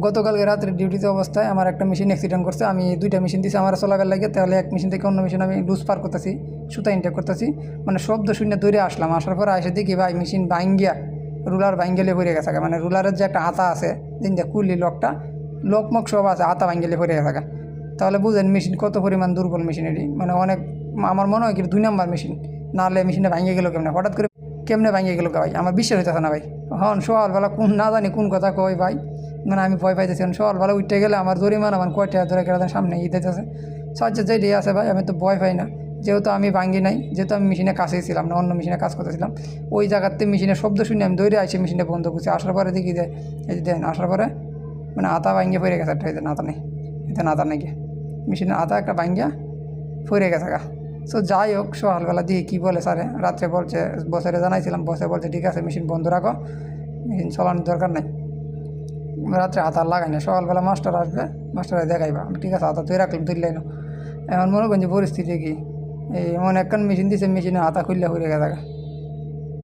গতকালকে রাত্রে ডিউটিতে অবস্থায় আমার একটা মেশিন অ্যাক্সিডেন্ট করছে। আমি 2টা মেশিন দিয়েছি আমার চলাকার লাগে, তাহলে এক মেশিন থেকে অন্য মেশিন আমি লুজ পার করতেছি, সুতা ইনটেক করতেছি, মানে শব্দ শূন্য দৌড়ে আসলাম। আসার পরে এসে দেখি ভাই মেশিন ভাঙ্গিয়া রুলার ভাঙ্গেলে পড়ে গেছে। মানে রুলারের যে একটা হাতা আছে দিন যে কুলি লকটা লকমক সব আছে, হাতা ভাঙ্গেলে পড়ে গেছে। তাহলে বুঝেন মেশিন কত পরিমাণ দুর্বল মেশিনেরই, মানে অনেক আমার মনে হয় কি 2 নাম্বার মেশিন, নাহলে মেশিনটা ভাঙ্গে গেল কেমনে, হঠাৎ করে কেমনে ভাঙ্গে গেল ভাই, আমার বিশ্বাস হইতেছে না ভাই। হন সকালবেলা কোন না জানি কোন কথা কই ভাই, মানে আমি ভয় পাইতেছি। সকালবেলা উঠতে গেলে আমার জরিমানা আমার কয়টা ধরে কেটে সামনে দিতেছে। সাহায্য যেটি আছে ভাই, আমি তো ভয় পাই না, যেহেতু আমি ভাঙ্গি নাই, যেহেতু আমি মেশিনে কাছেই ছিলাম না, অন্য মেশিনে কাজ করতেছিলাম। ওই জায়গাতে মেশিনের শব্দ শুনে আমি দৌড়ে আসি, মেশিনটা বন্ধ করছি। আসার পরে দেখি যে এই যে দেন আসার পরে মানে আতা ভাঙ্গে পড়ে গেছে একটা, এই যে নাতা নেই, এতে নাতা নেই গিয়ে মেশিনের আতা একটা ভাঙ্গিয়া পড়ে গেছে গা। সো যাই হোক, সকালবেলা দিয়ে কী বলে স্যারে, রাত্রে বলছে, বসেরে জানাইছিলাম, বসে বলছে ঠিক আছে মেশিন বন্ধ রাখো, মেশিন চালানোর দরকার নাই। রাত্রে হাত আর লাগাই না, সকালবেলা মাস্টার আসবে, মাস্টারে দেখাইবা, আমি ঠিক আছে হাতা তুই রাখলাম, তুললাই না। এখন মনে করেন যে পরিস্থিতি কি, এই এমন একখান মেশিন দিছে, মেশিনে হাতা খুললে হয়ে গেছে।